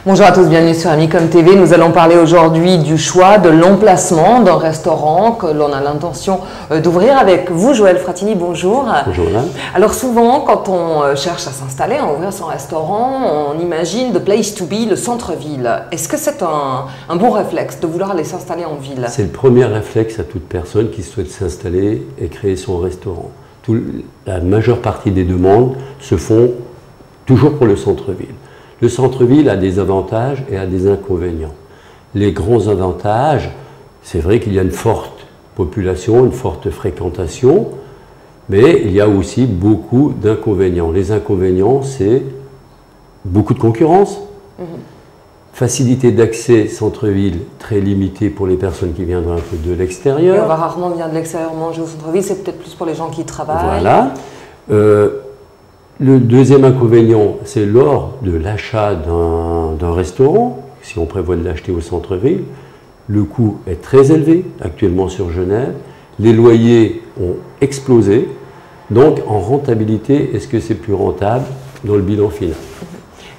Bonjour à tous, bienvenue sur Amicom TV. Nous allons parler aujourd'hui du choix de l'emplacement d'un restaurant que l'on a l'intention d'ouvrir avec vous, Joël Fratini. Bonjour. Bonjour madame. Alors souvent, quand on cherche à s'installer, à ouvrir son restaurant, on imagine the place to be, le centre-ville. Est-ce que c'est un bon réflexe de vouloir aller s'installer en ville? C'est le premier réflexe à toute personne qui souhaite s'installer et créer son restaurant. La majeure partie des demandes se font toujours pour le centre-ville. Le centre-ville a des avantages et a des inconvénients. Les grands avantages, c'est vrai qu'il y a une forte population, une forte fréquentation, mais il y a aussi beaucoup d'inconvénients. Les inconvénients, c'est beaucoup de concurrence, facilité d'accès centre-ville très limitée pour les personnes qui viendraient un peu de l'extérieur. On va rarement venir de l'extérieur manger au centre-ville, c'est peut-être plus pour les gens qui travaillent. Voilà. Le deuxième inconvénient, c'est lors de l'achat d'un restaurant, si on prévoit de l'acheter au centre-ville, le coût est très élevé actuellement sur Genève, les loyers ont explosé, donc en rentabilité, est-ce que c'est plus rentable dans le bilan final?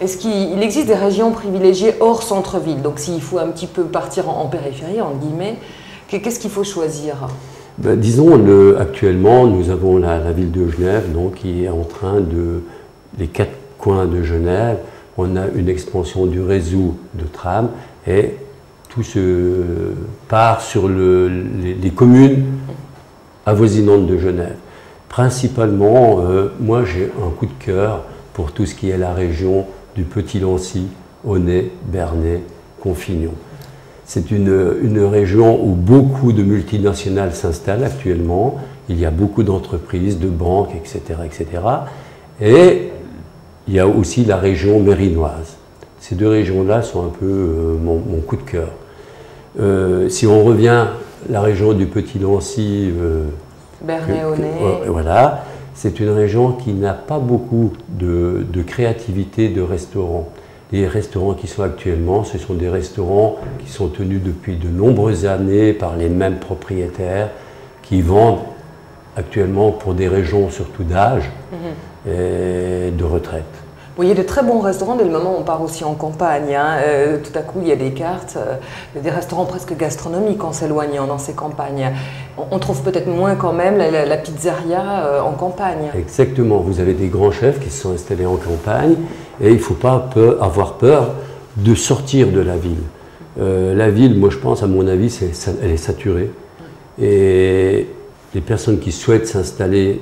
Est-ce qu'il existe des régions privilégiées hors centre-ville? Donc s'il faut un petit peu partir en périphérie, entre guillemets, qu'est-ce qu'il faut choisir? Ben, disons, actuellement, nous avons la ville de Genève donc, qui est en train de, les 4 coins de Genève, on a une expansion du réseau de tram et tout se part sur les communes avoisinantes de Genève. Principalement, moi j'ai un coup de cœur pour tout ce qui est la région du Petit-Lancy, Aunay, Bernay, Confignon. C'est une région où beaucoup de multinationales s'installent actuellement. Il y a beaucoup d'entreprises, de banques, etc., etc. Et il y a aussi la région mérinoise. Ces deux régions-là sont un peu mon coup de cœur. Si on revient à la région du Petit-Lancy, Bernay-Aunay, voilà, c'est une région qui n'a pas beaucoup de créativité de restaurants. Les restaurants qui sont actuellement, ce sont des restaurants qui sont tenus depuis de nombreuses années par les mêmes propriétaires qui vendent actuellement pour des régions surtout d'âge et de retraite. Bon, il y a de très bons restaurants dès le moment où on part aussi en campagne. Tout à coup, il y a des cartes, des restaurants presque gastronomiques en s'éloignant dans ces campagnes. On trouve peut-être moins quand même la pizzeria en campagne. Exactement. Vous avez des grands chefs qui se sont installés en campagne et il ne faut pas avoir peur de sortir de la ville. La ville, moi je pense, à mon avis, elle est saturée. Et les personnes qui souhaitent s'installer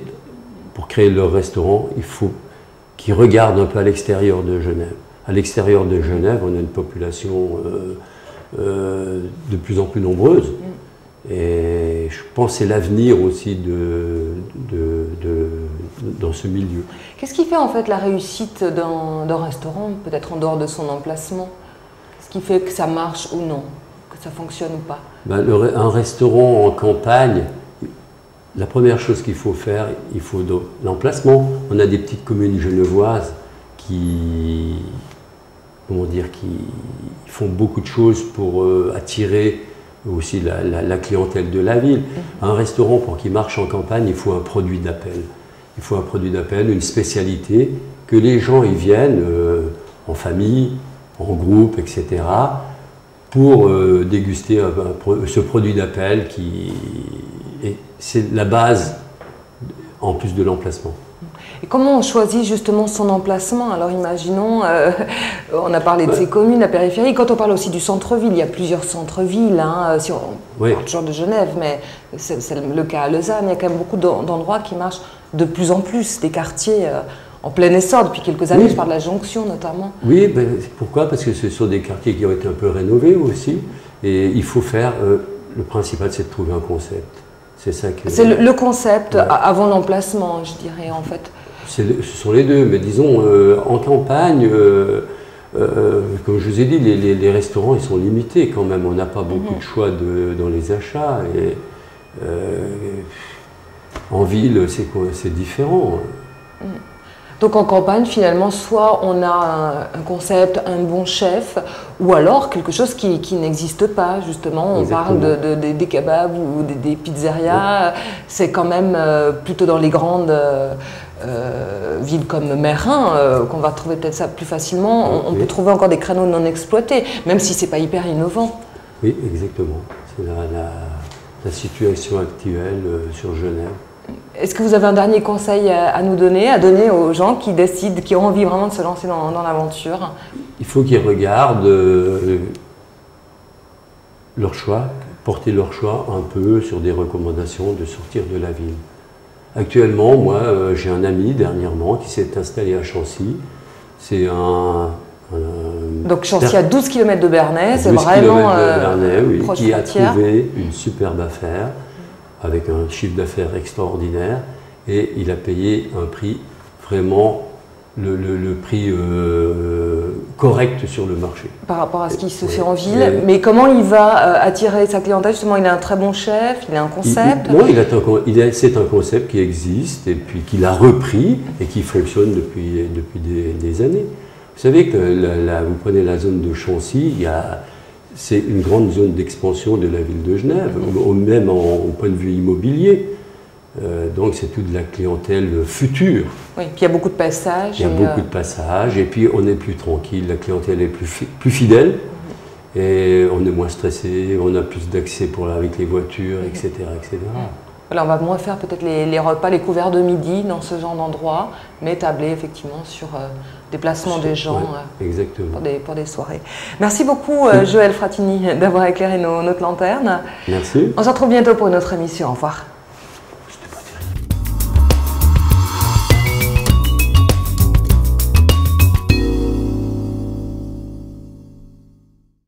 pour créer leur restaurant, il faut qui regardent un peu à l'extérieur de Genève. À l'extérieur de Genève, on a une population de plus en plus nombreuse. Et je pense que c'est l'avenir aussi dans ce milieu. Qu'est-ce qui fait en fait la réussite d'un restaurant, peut-être en dehors de son emplacement? Qu'est-ce qui fait que ça marche ou non, que ça fonctionne ou pas? Ben, un restaurant en campagne, la première chose qu'il faut faire, il faut l'emplacement. On a des petites communes genevoises qui, comment dire, qui font beaucoup de choses pour attirer aussi la clientèle de la ville. Un restaurant, pour qu'il marche en campagne, il faut un produit d'appel. Il faut un produit d'appel, une spécialité, que les gens y viennent en famille, en groupe, etc., pour déguster ce produit d'appel qui... C'est la base, en plus de l'emplacement. Et comment on choisit justement son emplacement? Alors imaginons, on a parlé de ces communes, la périphérie, quand on parle aussi du centre-ville, il y a plusieurs centres-villes, si on parle toujours de Genève, mais c'est le cas à Lausanne, il y a quand même beaucoup d'endroits qui marchent de plus en plus, des quartiers en plein essor depuis quelques années, je parle de la Jonction notamment. Oui, ben, pourquoi? Parce que ce sont des quartiers qui ont été un peu rénovés aussi, et il faut faire, le principal c'est de trouver un concept. C'est le concept avant l'emplacement, je dirais en fait. Ce sont les deux, mais disons en campagne, comme je vous ai dit, les restaurants ils sont limités quand même. On n'a pas beaucoup de choix dans les achats. Et, en ville, c'est différent. Donc en campagne, finalement, soit on a un concept, un bon chef, ou alors quelque chose qui n'existe pas, justement. On parle des kebabs ou des pizzerias. Ouais. C'est quand même plutôt dans les grandes villes comme Meyrin qu'on va trouver peut-être ça plus facilement. On peut trouver encore des créneaux non exploités, même si c'est pas hyper innovant. Oui, exactement. C'est la situation actuelle sur Genève. Est-ce que vous avez un dernier conseil à nous donner, à donner aux gens qui décident, qui ont envie vraiment de se lancer dans l'aventure? Il faut qu'ils regardent leur choix, porter leur choix un peu sur des recommandations de sortir de la ville. Actuellement, moi, j'ai un ami dernièrement qui s'est installé à Chancy. C'est donc Chancy à 12 km de Bernay, c'est vraiment proche qui frontière. A trouvé une superbe affaire avec un chiffre d'affaires extraordinaire et il a payé un prix vraiment le prix correct sur le marché. Par rapport à ce qui se fait en ville, mais comment il va attirer sa clientèle? Justement, il a un très bon chef, il a un concept. C'est un concept qui existe et puis qu'il a repris et qui fonctionne depuis des années. Vous savez que vous prenez la zone de Chancy, c'est une grande zone d'expansion de la ville de Genève, même au point de vue immobilier. Donc c'est toute la clientèle future. Oui, puis il y a beaucoup de passages. Il y a beaucoup de passages et puis on est plus tranquille, la clientèle est plus fidèle et on est moins stressé, on a plus d'accès avec les voitures, etc. etc. Voilà, on va moins faire peut-être les repas, les couverts de midi dans ce genre d'endroit, mais tabler effectivement sur des placements des gens pour des soirées. Merci beaucoup Joël Fratini d'avoir éclairé notre lanterne. Merci. On se retrouve bientôt pour une autre émission. Au revoir.